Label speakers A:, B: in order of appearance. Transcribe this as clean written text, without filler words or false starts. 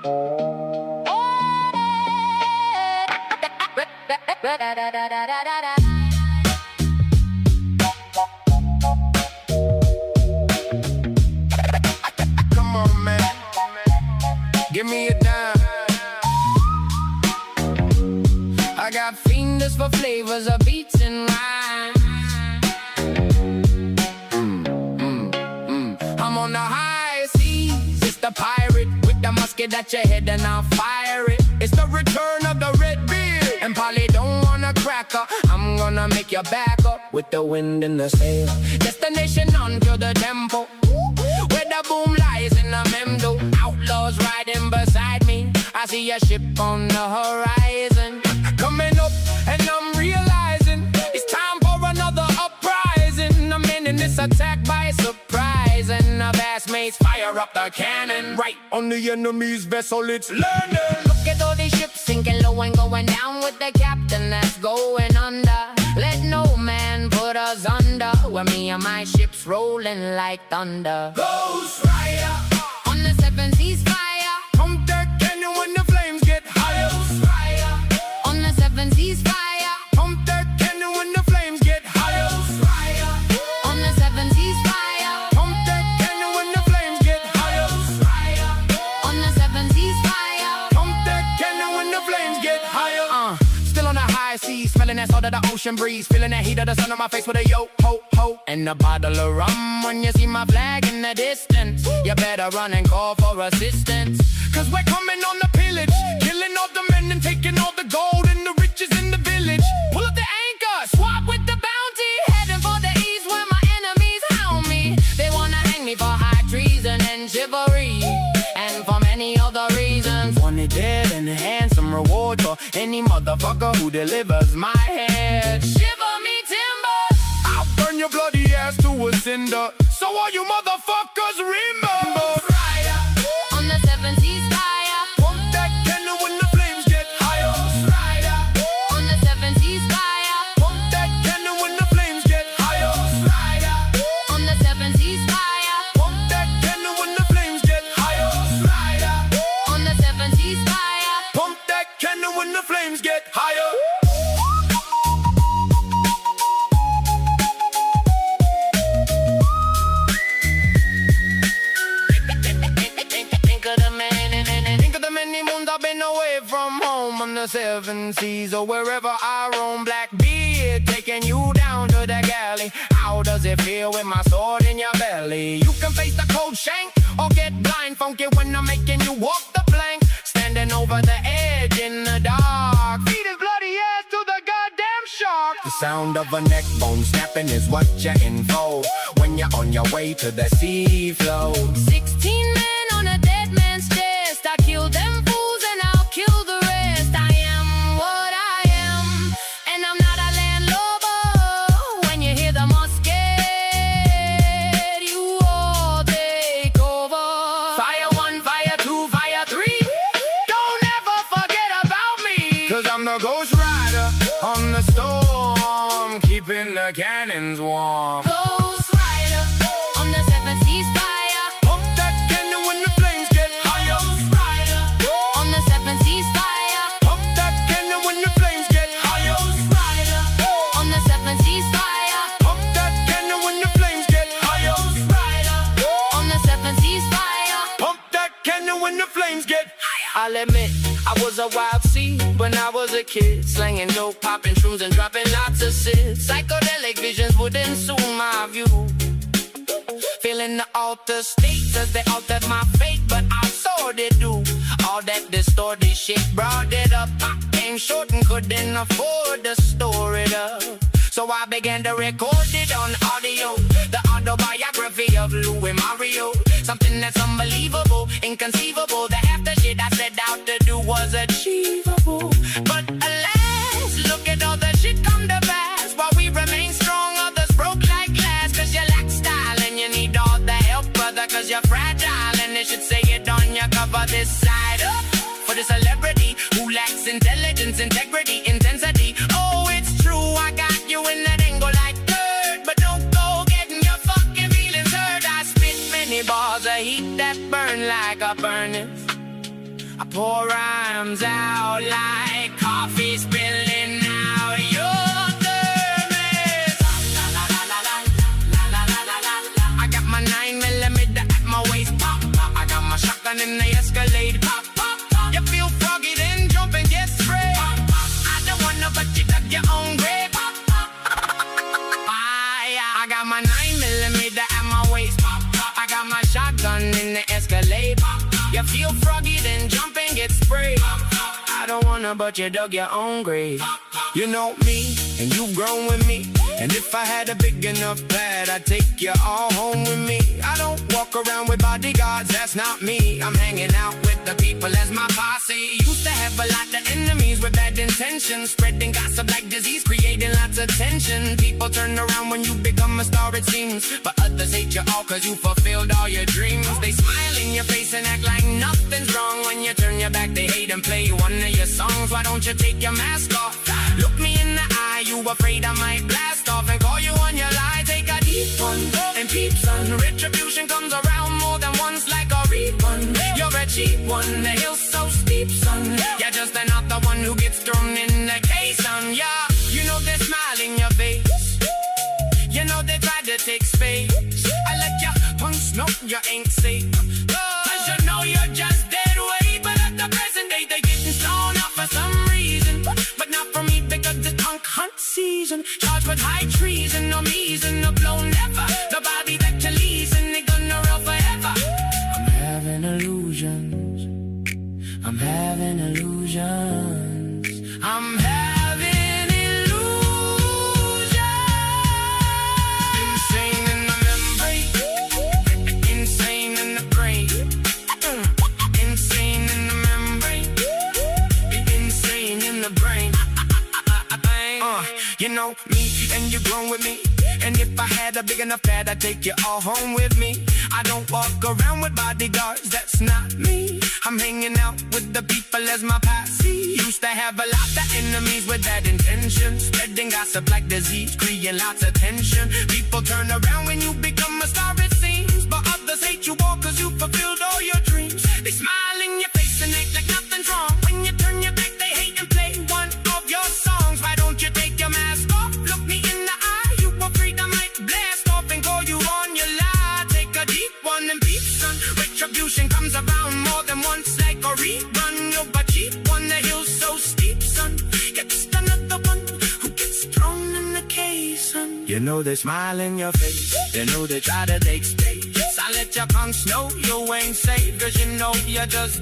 A: Come on, man. Give me a dime. I got fiends for flavors of beats and rhyme. I'm on the high seas. It's the pirate with the musket at your head and I'll fire it. It's the return of the red beard. And Polly don't want a cracker. I'm gonna make you back up with the wind in the sail. Destination onto the tempo, where the boom lies in the memdo. Outlaws riding beside me. I see a ship on the horizon, coming up and I'm realizing it's time for another uprising. I'm in this attack by surprise, and the vast mates fire up the cannon right on the enemy's vessel. It's learning. Look at all these ships sinking low and going down with the captain that's going under. Let no man put us under, when me and my ships rolling like thunder. Ghost Rider on the seven seas fire. Pump that cannon when the flames get higher. Ghost Rider on the seven seas fire. Pump that cannon when the flames get higher. Ghost Rider on the seven seas fire. Pump that cannon when the flames get higher. Ghost Rider on the seven seas fire. Pump that cannon when the flames get higher. Still on the high seas, smelling that salt of the ocean breeze, feeling that heat of the sun on my face with a yo ho ho and a bottle of rum. When you see my flag in the distance, you better run and call for assistance, cause we're coming on the pillage, killing all the men and taking all the gold and the riches in the village. Pull up the anchor, swap with the bounty, heading for the east where my enemies hound me. They wanna hang me for high treason and chivalry, and for many other reasons. Wanted dead and a handsome reward for any motherfucker who delivers my head. Shiver me timbers, I'll burn your bloody ass to a cinder, so all you motherfuckers remember. Rider on the seven seas fire. Pump that cannon when the flames get higher. Rider on the seven seas fire. Pump that cannon when the flames get higher. Rider on the seven seas fire. Pump that cannon when the flames get higher. Rider on the seven seas fire. Pump that cannon when the flames get higher. I've been away from home on the seven seas or wherever I roam. Blackbeard taking you down to the galley. How does it feel with my sword in your belly? You can face the cold shank or get blind funky when I'm making you walk the plank. Standing over the edge in the dark, feed his bloody ass to the goddamn shark. The sound of a neck bone snapping is what you're in for when you're on your way to the sea floor. 16 men on a dead man's chest. I killed them fools and I'll kill the rest. I am what I am, and I'm not a landlubber. When you hear the musket, you all take over. Fire 1, fire 2, fire 3. Don't ever forget about me, cause I'm the Ghost Rider on the storm, keeping the cannons warm. Ghost Rider on the seven seas fire. Pump that cannon when the flames get higher. Ghost Rider on the seven seas fire. Pump that cannon when the flames get higher. Ghost Rider on the seven seas fire. Pump that cannon when the flames get higher. Ghost Rider on the seven seas fire. Pump that cannon when the flames get higher. I'll admit, I was a wild seed when I was a kid, slanging dope, popping shrooms and dropping lots of sits. Psychedelic visions would ensue my view, feeling the alter states as they altered my fate. But I saw it do all that distorted shit, brought it up. I came short and couldn't afford to store it up, so I began to record it on audio. The autobiography of Lou and Mario, something that's unbelievable, inconceivable. The half the shit I set out to do was achievable, but alas, look at all the shit come to pass. While we remain strong, others broke like glass. Cause you lack style and you need all the help, brother, cause you're fragile, and they should say it on your cover. This side up for the celebrity who lacks intelligence, integrity, intensity. Oh, it's true, I got you in that angle like dirt, but don't go getting your fucking feelings hurt. I spit many bars of heat that burn like a furnace. I pour rhymes out like coffee spilling out your thermos. I got my 9mm at my waist, pop, pop. I got my shotgun in the Escalade, pop, pop, pop. You feel froggy, then jump and get sprayed. Pop, pop. I don't wanna, but you dug your own grave. Pop, pop. I got my 9mm at my waist, pop, pop. I got my shotgun in the Escalade, pop, pop. You feel froggy, then jump and get sprayed. Pop, pop. I don't wanna, but you dug your own grave. Pop, pop. You know me, and you've grown with me. And if I had a big enough pad, I'd take you all home with me. I don't walk around with bodyguards, that's not me. I'm hanging out with the people as my posse. Used to have a lot of enemies with bad intentions, spreading gossip like disease, creating lots of tension. People turn around when you become a star, it seems, but others hate you all cause you fulfilled all your dreams. They smile in your face and act like nothing's wrong. When you turn your back, they hate and play one of your songs. Why don't you take your mask off? Look me in the eye, you afraid I might blast off and call you on your lie. Take a deep one and peep, son. Retribution comes around more than once like a refund. You're a cheap one, the hill's so steep, son. You're just another one who gets thrown in the case, son. Yeah, you know they smile in your face. You know they try to take space. I let ya punch, no, you ain't safe. Cause you know you're just dead weight. But at the present day, they getting thrown up for some reason. But not for me because it's punk hunt season. Charged with high treason, no reason, no blow never. The body that you're leasing, they gonna roll forever. I'm having illusions. I'm having illusions. I'm having illusions. Insane in the membrane. Insane in the brain. Insane in the membrane. Insane in the brain. You know me, and you've grown with me. And if I had a big enough pad, I'd take you all home with me. I don't walk around with bodyguards, that's not me. I'm hanging out with the people as my posse. Used to have a lot of enemies with bad intentions, spreading gossip like disease, creating lots of tension. People turn around when you become a star, it seems, but others hate you all cause you fulfilled all your dreams. They smile in your face and act like nothing's wrong. When you turn your back, they hate and play one of your songs. Why don't you take your mask off? Look me in the eye, you afraid I might blast off and call you on your lie. Take a deep one and peep, son. Retribution comes around more than once like a rerun. You're a cheap one, the hill's so steep, son. You're just another one who gets thrown in the case, son. You know they smile in your face, they know they try to take space. I let your punks know you ain't safe, cause you know you're just